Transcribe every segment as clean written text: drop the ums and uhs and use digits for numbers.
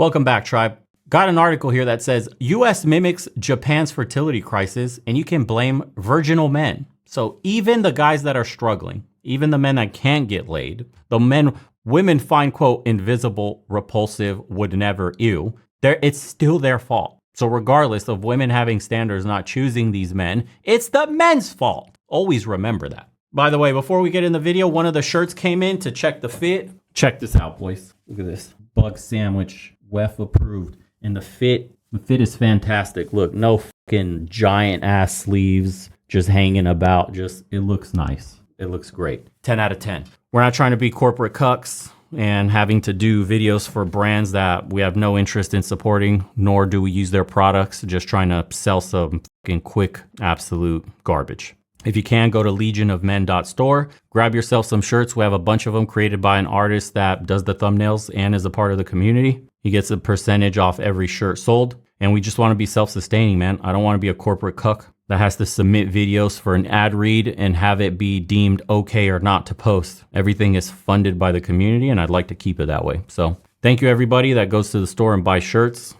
Welcome back, tribe. Got an article here that says US mimics Japan's fertility crisis and you can blame virginal men. So even the guys that are struggling, even the men that can't get laid, the men women find, quote, invisible, repulsive, would never, ew, it's still their fault. So regardless of women having standards not choosing these men, it's the men's fault. Always remember that. By the way, before we get in the video, one of the shirts came in to check the fit. Check this out, boys. Look at this. Bug sandwich, WEF approved. And the fit is fantastic. Look, no fucking giant ass sleeves just hanging about. It looks nice. It looks great. 10 out of 10. We're not trying to be corporate cucks and having to do videos for brands that we have no interest in supporting, nor do we use their products, just trying to sell some fucking quick, absolute garbage. If you can, go to legionofmen.store, grab yourself some shirts. We have a bunch of them created by an artist that does the thumbnails and is a part of the community. He gets a percentage off every shirt sold. And we just want to be self-sustaining, man. I don't want to be a corporate cuck that has to submit videos for an ad read and have it be deemed okay or not to post. Everything is funded by the community, and I'd like to keep it that way. So thank you, everybody that goes to the store and buys shirts.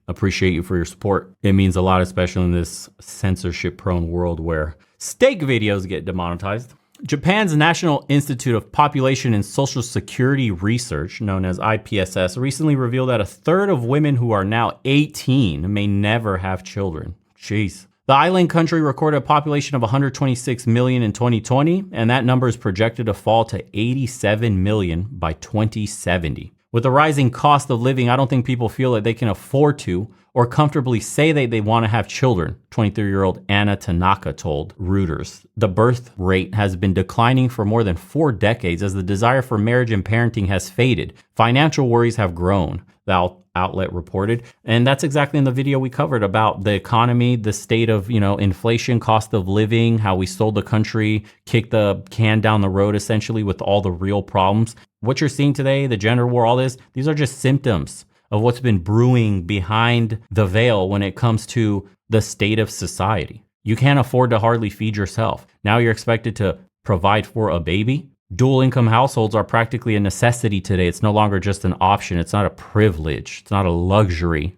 Appreciate you for your support. It means a lot, especially in this censorship-prone world where steak videos get demonetized. Japan's National Institute of Population and Social Security Research, known as IPSS, recently revealed that a third of women who are now 18 may never have children. Jeez. The island country recorded a population of 126 million in 2020, and that number is projected to fall to 87 million by 2070. With the rising cost of living, I don't think people feel that they can afford to or comfortably say that they want to have children, 23-year-old Anna Tanaka told Reuters. The birth rate has been declining for more than 4 decades as the desire for marriage and parenting has faded. Financial worries have grown, the outlet reported. And that's exactly in the video we covered about the economy, the state of, inflation, cost of living, how we sold the country, kicked the can down the road essentially with all the real problems. What you're seeing today, the gender war, all this, these are just symptoms of what's been brewing behind the veil when it comes to the state of society. You can't afford to hardly feed yourself. Now you're expected to provide for a baby. Dual income households are practically a necessity today. It's no longer just an option. It's not a privilege. It's not a luxury,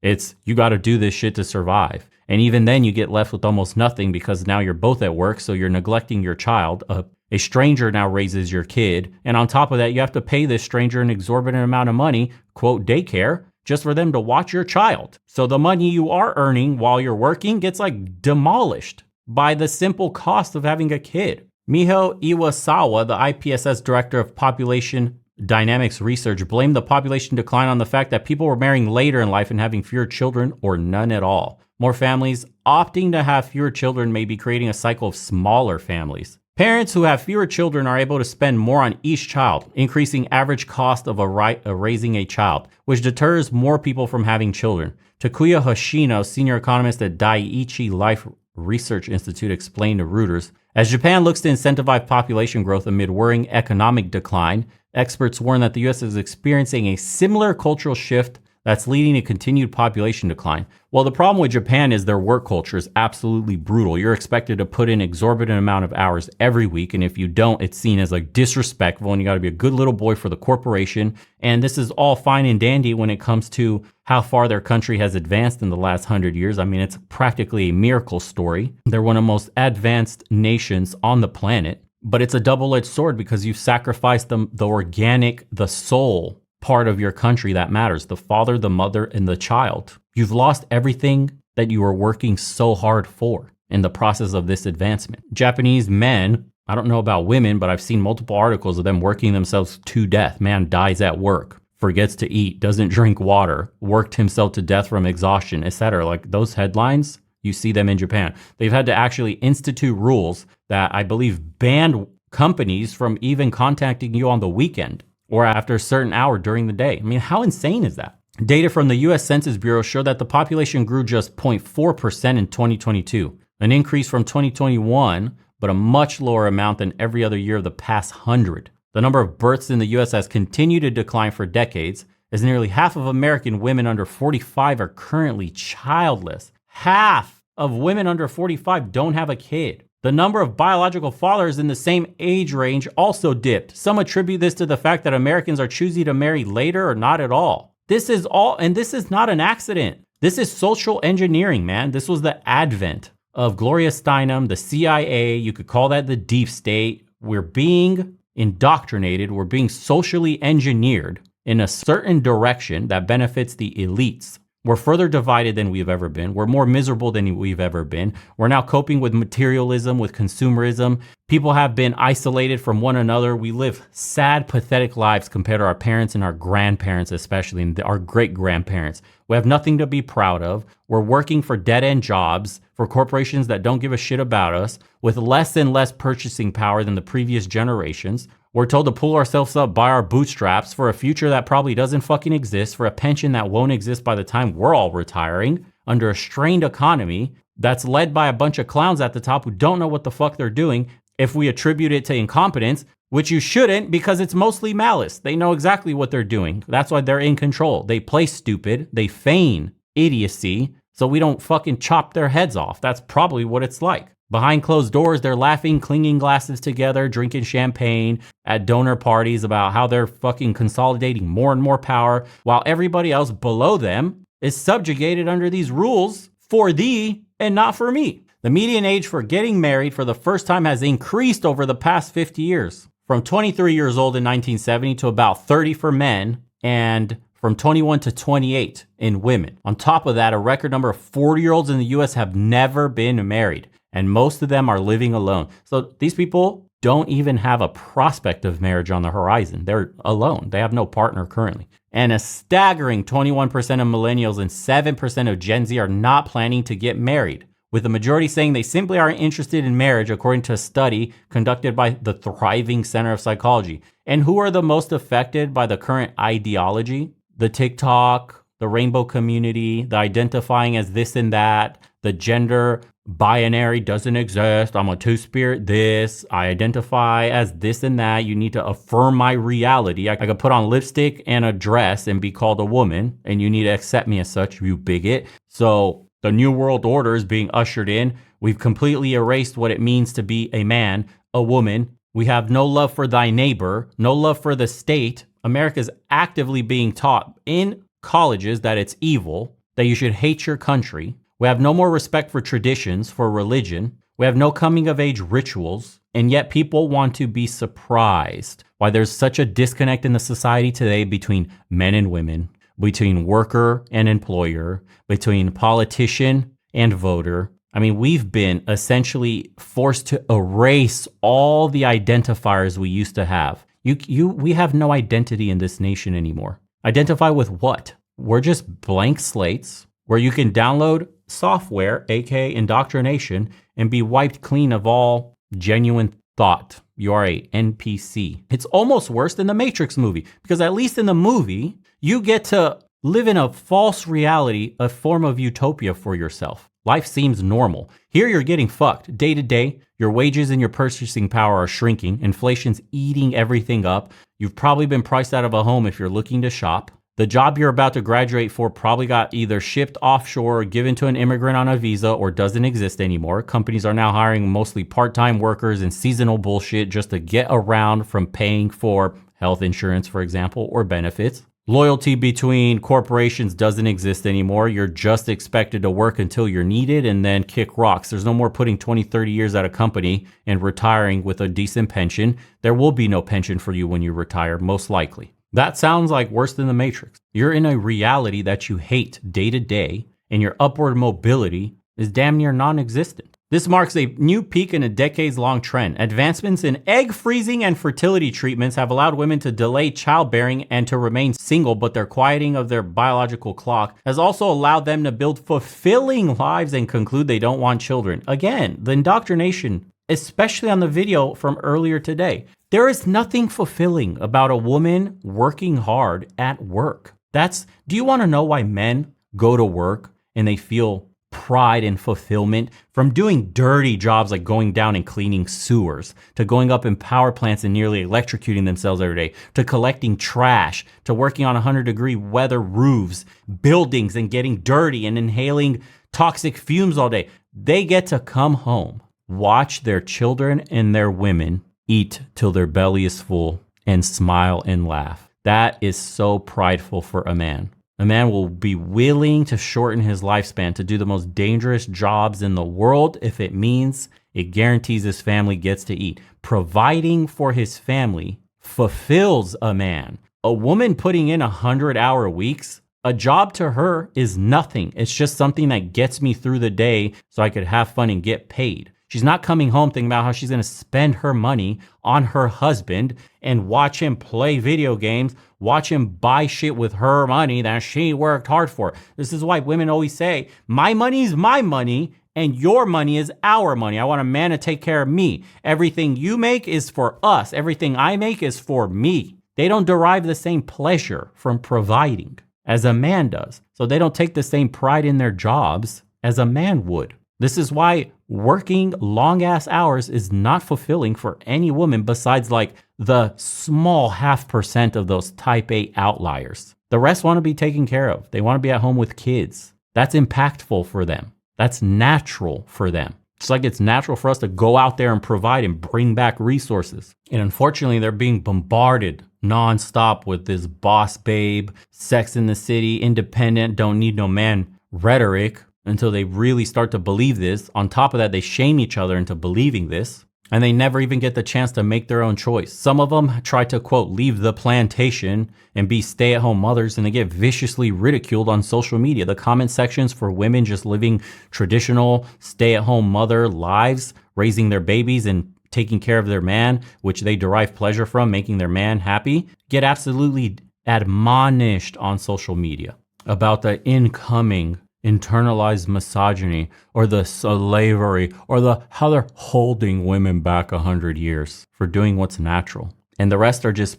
It's you got to do this shit to survive. And even then you get left with almost nothing because now you're both at work, so you're neglecting your child. A stranger now raises your kid. And on top of that, you have to pay this stranger an exorbitant amount of money, quote, daycare, just for them to watch your child. So the money you are earning while you're working gets demolished by the simple cost of having a kid. Miho Iwasawa, the IPSS director of population dynamics research, blamed the population decline on the fact that people were marrying later in life and having fewer children or none at all. More families opting to have fewer children may be creating a cycle of smaller families. Parents who have fewer children are able to spend more on each child, increasing average cost of raising a child, which deters more people from having children. Takuya Hoshino, senior economist at Daiichi Life Research Institute, explained to Reuters, as Japan looks to incentivize population growth amid worrying economic decline, experts warn that the U.S. is experiencing a similar cultural shift that's leading to continued population decline. Well, the problem with Japan is their work culture is absolutely brutal. You're expected to put in exorbitant amount of hours every week, and if you don't, it's seen as disrespectful, and you got to be a good little boy for the corporation. And this is all fine and dandy when it comes to how far their country has advanced in the last 100 years. I mean, it's practically a miracle story. They're one of the most advanced nations on the planet, but it's a double-edged sword because you've sacrificed the organic, the soul part of your country that matters, the father, the mother, and the child. You've lost everything that you were working so hard for in the process of this advancement. Japanese men, I don't know about women, but I've seen multiple articles of them working themselves to death. Man dies at work, forgets to eat, doesn't drink water, worked himself to death from exhaustion, etc. Those headlines, you see them in Japan. They've had to actually institute rules that I believe banned companies from even contacting you on the weekend or after a certain hour during the day. I mean, how insane is that? Data from the U.S. Census Bureau show that the population grew just 0.4% in 2022, an increase from 2021, but a much lower amount than every other year of the past 100. The number of births in the U.S. has continued to decline for decades, as nearly half of American women under 45 are currently childless. Half of women under 45 don't have a kid. The number of biological fathers in the same age range also dipped. Some attribute this to the fact that Americans are choosing to marry later or not at all. This is all, and this is not an accident. This is social engineering, man. This was the advent of Gloria Steinem, the CIA. You could call that the deep state. We're being indoctrinated. We're being socially engineered in a certain direction that benefits the elites. We're further divided than we've ever been. We're more miserable than we've ever been. We're now coping with materialism, with consumerism. People have been isolated from one another. We live sad, pathetic lives compared to our parents and our grandparents, especially, and our great-grandparents. We have nothing to be proud of. We're working for dead-end jobs for corporations that don't give a shit about us, with less and less purchasing power than the previous generations. We're told to pull ourselves up by our bootstraps for a future that probably doesn't fucking exist, for a pension that won't exist by the time we're all retiring, under a strained economy that's led by a bunch of clowns at the top who don't know what the fuck they're doing. If we attribute it to incompetence, which you shouldn't, because it's mostly malice. They know exactly what they're doing. That's why they're in control. They play stupid. They feign idiocy so we don't fucking chop their heads off. That's probably what it's like. Behind closed doors, they're laughing, clinging glasses together, drinking champagne at donor parties about how they're fucking consolidating more and more power, while everybody else below them is subjugated under these rules for thee and not for me. The median age for getting married for the first time has increased over the past 50 years, from 23 years old in 1970 to about 30 for men, and from 21 to 28 in women. On top of that, a record number of 40-year-olds in the US have never been married, and most of them are living alone. So these people don't even have a prospect of marriage on the horizon. They're alone. They have no partner currently. And a staggering 21% of millennials and 7% of Gen Z are not planning to get married, with the majority saying they simply aren't interested in marriage, according to a study conducted by the Thriving Center of Psychology. And who are the most affected by the current ideology? The TikTok, the rainbow community, the identifying as this and that, the gender binary doesn't exist. I'm a two-spirit this. I identify as this and that. You need to affirm my reality. I could put on lipstick and a dress and be called a woman, and you need to accept me as such, you bigot. So the new world order is being ushered in. We've completely erased what it means to be a man, a woman. We have no love for thy neighbor, no love for the state. America's actively being taught in colleges that it's evil, that you should hate your country. We have no more respect for traditions, for religion. We have no coming of age rituals. And yet people want to be surprised why there's such a disconnect in the society today between men and women, between worker and employer, between politician and voter. I mean, we've been essentially forced to erase all the identifiers we used to have. We have no identity in this nation anymore. Identify with what? We're just blank slates where you can download software, aka indoctrination, and be wiped clean of all genuine thought. You are a NPC. It's almost worse than the Matrix movie, because at least in the movie, you get to live in a false reality, a form of utopia for yourself. Life seems normal. Here you're getting fucked. Day to day, your wages and your purchasing power are shrinking. Inflation's eating everything up. You've probably been priced out of a home if you're looking to shop. The job you're about to graduate for probably got either shipped offshore or given to an immigrant on a visa or doesn't exist anymore. Companies are now hiring mostly part-time workers and seasonal bullshit just to get around from paying for health insurance, for example, or benefits. Loyalty between corporations doesn't exist anymore. You're just expected to work until you're needed and then kick rocks. There's no more putting 20, 30 years at a company and retiring with a decent pension. There will be no pension for you when you retire, most likely. That sounds like worse than the Matrix. You're in a reality that you hate day to day, and your upward mobility is damn near non-existent. This marks a new peak in a decades-long trend. Advancements in egg freezing and fertility treatments have allowed women to delay childbearing and to remain single, but their quieting of their biological clock has also allowed them to build fulfilling lives and conclude they don't want children. Again, the indoctrination, especially on the video from earlier today. There is nothing fulfilling about a woman working hard at work. Do you want to know why men go to work and they feel pride and fulfillment from doing dirty jobs like going down and cleaning sewers, to going up in power plants and nearly electrocuting themselves every day, to collecting trash, to working on 100-degree weather roofs, buildings, and getting dirty and inhaling toxic fumes all day? They get to come home, watch their children and their women eat till their belly is full, and smile and laugh. That is so prideful for a man. A man will be willing to shorten his lifespan to do the most dangerous jobs in the world if it means it guarantees his family gets to eat. Providing for his family fulfills a man. A woman putting in 100-hour weeks, a job to her is nothing. It's just something that gets me through the day so I could have fun and get paid. She's not coming home thinking about how she's going to spend her money on her husband and watch him play video games, watch him buy shit with her money that she worked hard for. This is why women always say, my money is my money and your money is our money. I want a man to take care of me. Everything you make is for us. Everything I make is for me. They don't derive the same pleasure from providing as a man does. So they don't take the same pride in their jobs as a man would. This is why working long ass hours is not fulfilling for any woman besides like the small 0.5% of those type A outliers. The rest want to be taken care of. They want to be at home with kids. That's impactful for them. That's natural for them. It's like it's natural for us to go out there and provide and bring back resources. And unfortunately, they're being bombarded nonstop with this boss babe, Sex in the City, independent, don't need no man rhetoric until they really start to believe this. On top of that, they shame each other into believing this, and they never even get the chance to make their own choice. Some of them try to, quote, leave the plantation and be stay-at-home mothers, and they get viciously ridiculed on social media. The comment sections for women just living traditional stay-at-home mother lives, raising their babies and taking care of their man, which they derive pleasure from, making their man happy, get absolutely admonished on social media about the incoming internalized misogyny or the slavery or how they're holding women back 100 years for doing what's natural. And the rest are just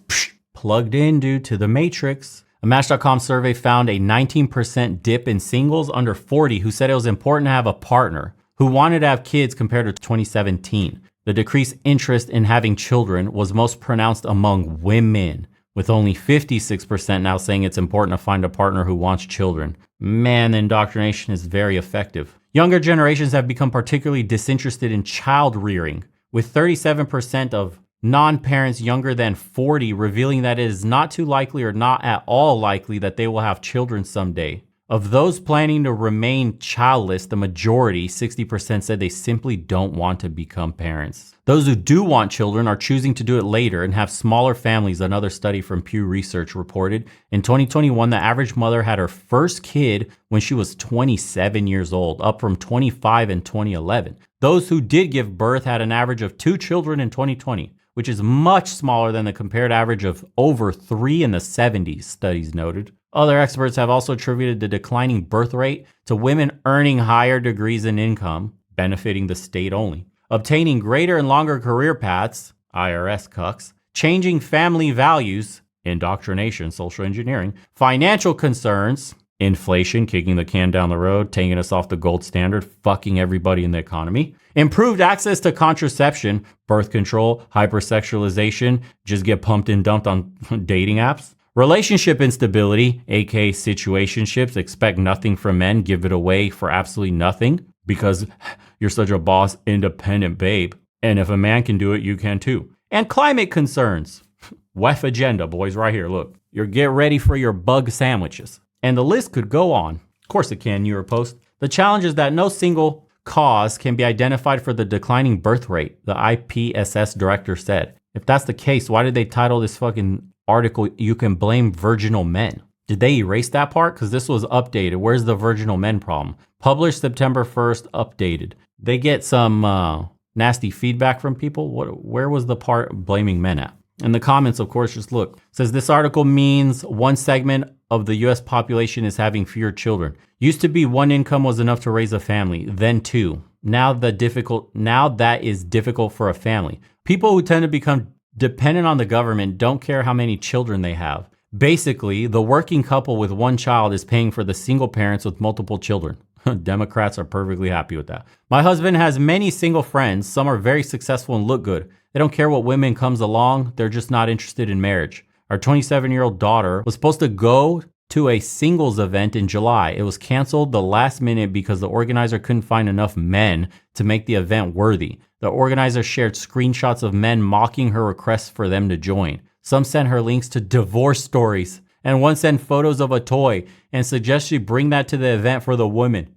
plugged in due to the matrix. A Match.com survey found a 19% dip in singles under 40 who said it was important to have a partner who wanted to have kids compared to 2017. The decreased interest in having children was most pronounced among women, with only 56% now saying it's important to find a partner who wants children. Man, the indoctrination is very effective. Younger generations have become particularly disinterested in child rearing, with 37% of non-parents younger than 40 revealing that it is not too likely or not at all likely that they will have children someday. Of those planning to remain childless, the majority, 60%, said they simply don't want to become parents. Those who do want children are choosing to do it later and have smaller families, another study from Pew Research reported. In 2021, the average mother had her first kid when she was 27 years old, up from 25 in 2011. Those who did give birth had an average of 2 children in 2020, which is much smaller than the compared average of over 3 in the 70s, studies noted. Other experts have also attributed the declining birth rate to women earning higher degrees in income, benefiting the state only, obtaining greater and longer career paths, IRS cucks, changing family values, indoctrination, social engineering, financial concerns, inflation, kicking the can down the road, taking us off the gold standard, fucking everybody in the economy, improved access to contraception, birth control, hypersexualization, just get pumped and dumped on dating apps, relationship instability, aka situationships, expect nothing from men, give it away for absolutely nothing because you're such a boss, independent babe. And if a man can do it, you can too. And climate concerns. WEF agenda, boys, right here. Look, get ready for your bug sandwiches. And the list could go on. Of course it can, New York Post. The challenge is that no single cause can be identified for the declining birth rate, the IPSS director said. If that's the case, why did they title this fucking article, "You Can Blame Virginal Men"? Did they erase that part? Because this was updated. Where's the virginal men problem? Published September 1st, updated. They get some nasty feedback from people. Where was the part blaming men at? In the comments, of course, just look. It says this article means one segment of the US population is having fewer children. Used to be one income was enough to raise a family, then two. Now that is difficult for a family. People who tend to become dependent on the government don't care how many children they have. Basically, the working couple with one child is paying for the single parents with multiple children. Democrats are perfectly happy with that. My husband has many single friends. Some are very successful and look good. They don't care what women comes along. They're just not interested in marriage. Our 27-year-old daughter was supposed to go to a singles event in July. It was canceled the last minute because the organizer couldn't find enough men to make the event worthy. The organizer shared screenshots of men mocking her requests for them to join. Some sent her links to divorce stories and one sent photos of a toy and suggests you bring that to the event for the women.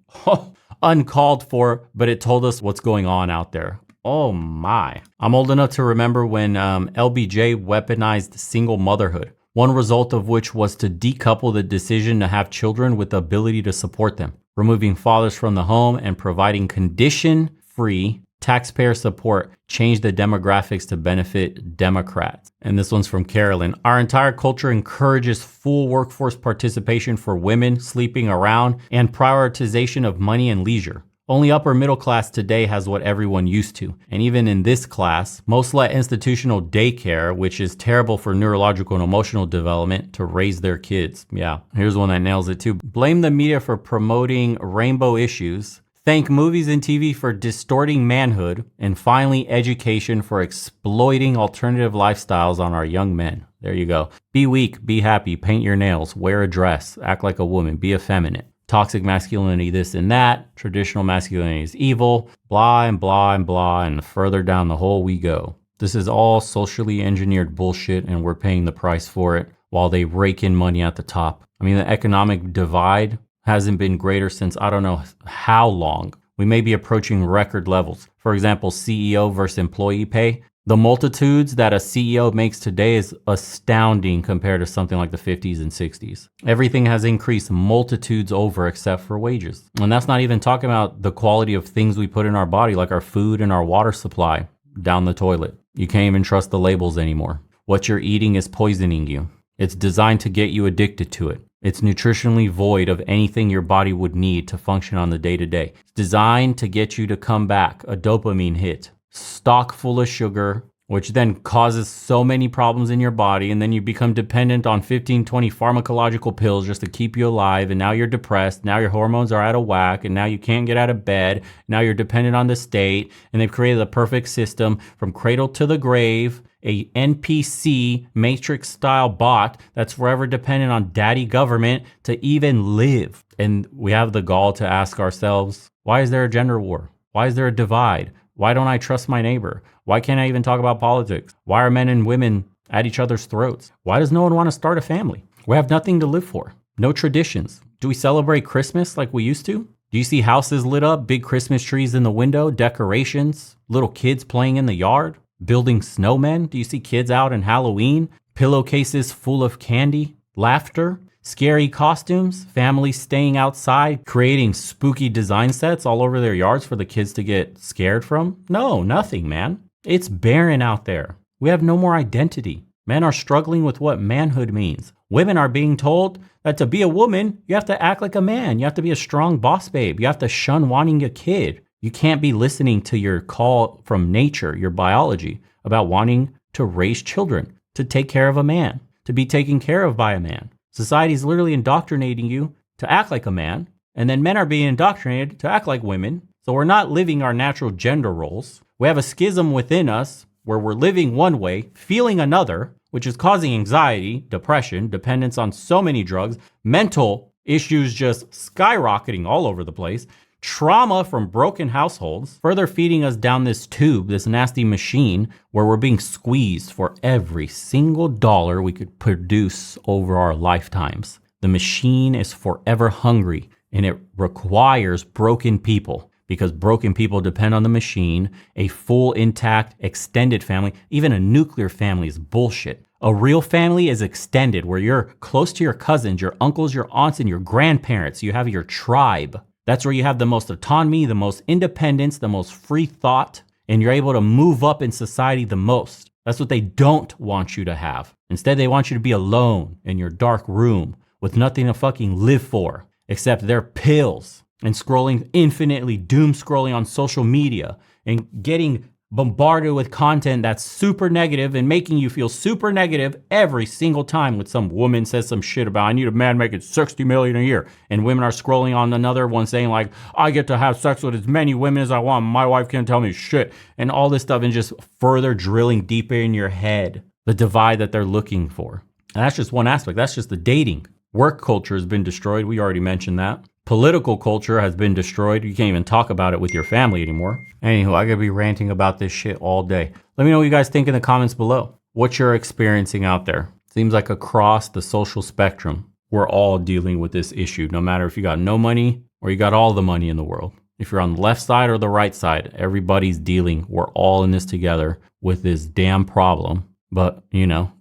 Uncalled for, but it told us what's going on out there. Oh my. I'm old enough to remember when LBJ weaponized single motherhood, one result of which was to decouple the decision to have children with the ability to support them, removing fathers from the home and providing condition-free taxpayer support changed the demographics to benefit Democrats. And this one's from Carolyn. Our entire culture encourages full workforce participation for women, sleeping around, and prioritization of money and leisure. Only upper middle class today has what everyone used to. And even in this class, most let institutional daycare, which is terrible for neurological and emotional development, to raise their kids. Yeah, here's one that nails it too. Blame the media for promoting rainbow issues. Thank movies and TV for distorting manhood. And finally, education for exploiting alternative lifestyles on our young men. There you go. Be weak, be happy, paint your nails, wear a dress, act like a woman, be effeminate. Toxic masculinity, this and that. Traditional masculinity is evil. Blah and blah and blah. And further down the hole we go. This is all socially engineered bullshit, and we're paying the price for it while they rake in money at the top. I mean, the economic divide hasn't been greater since I don't know how long. We may be approaching record levels. For example, CEO versus employee pay. The multitudes that a CEO makes today is astounding compared to something like the 50s and 60s. Everything has increased multitudes over except for wages. And that's not even talking about the quality of things we put in our body, like our food and our water supply down the toilet. You can't even trust the labels anymore. What you're eating is poisoning you. It's designed to get you addicted to it. It's nutritionally void of anything your body would need to function on the day-to-day. It's designed to get you to come back, a dopamine hit. Stock full of sugar, which then causes so many problems in your body, and then you become dependent on 15, 20 pharmacological pills just to keep you alive, and now you're depressed, now your hormones are out of whack, and now you can't get out of bed, now you're dependent on the state, and they've created a perfect system from cradle to the grave, a NPC matrix-style bot that's forever dependent on daddy government to even live. And we have the gall to ask ourselves, why is there a gender war? Why is there a divide? Why don't I trust my neighbor? Why can't I even talk about politics? Why are men and women at each other's throats? Why does no one want to start a family? We have nothing to live for. No traditions. Do we celebrate Christmas like we used to? Do you see houses lit up, big Christmas trees in the window, decorations, little kids playing in the yard, building snowmen? Do you see kids out in Halloween, pillowcases full of candy, laughter? Scary costumes, families staying outside, creating spooky design sets all over their yards for the kids to get scared from? No, nothing, man. It's barren out there. We have no more identity. Men are struggling with what manhood means. Women are being told that to be a woman, you have to act like a man. You have to be a strong boss babe. You have to shun wanting a kid. You can't be listening to your call from nature, your biology, about wanting to raise children, to take care of a man, to be taken care of by a man. Society is literally indoctrinating you to act like a man, and then men are being indoctrinated to act like women. So we're not living our natural gender roles. We have a schism within us where we're living one way, feeling another, which is causing anxiety, depression, dependence on so many drugs, mental issues just skyrocketing all over the place, trauma from broken households, further feeding us down this tube, this nasty machine where we're being squeezed for every single dollar we could produce over our lifetimes. The machine is forever hungry, and it requires broken people because broken people depend on the machine. A full, intact, extended family, even a nuclear family, is bullshit. A real family is extended, where you're close to your cousins, your uncles, your aunts, and your grandparents. You have your tribe. That's where you have the most autonomy, the most independence, the most free thought, and you're able to move up in society the most. That's what they don't want you to have. Instead, they want you to be alone in your dark room with nothing to fucking live for except their pills and scrolling infinitely, doom scrolling on social media and getting bombarded with content that's super negative and making you feel super negative every single time when some woman says some shit about, I need a man making $60 million a year. And women are scrolling on another one saying like, I get to have sex with as many women as I want. My wife can't tell me shit. And all this stuff, and just further drilling deeper in your head, the divide that they're looking for. And that's just one aspect. That's just the dating. Work culture has been destroyed. We already mentioned that. Political culture has been destroyed. You can't even talk about it with your family anymore. Anywho, I could be ranting about this shit all day. Let me know what you guys think in the comments below. What you're experiencing out there. Seems like across the social spectrum, we're all dealing with this issue, no matter if you got no money or you got all the money in the world. If you're on the left side or the right side, everybody's dealing. We're all in this together with this damn problem. But,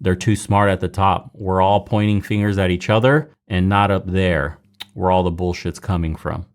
they're too smart at the top. We're all pointing fingers at each other and not up there where all the bullshit's coming from,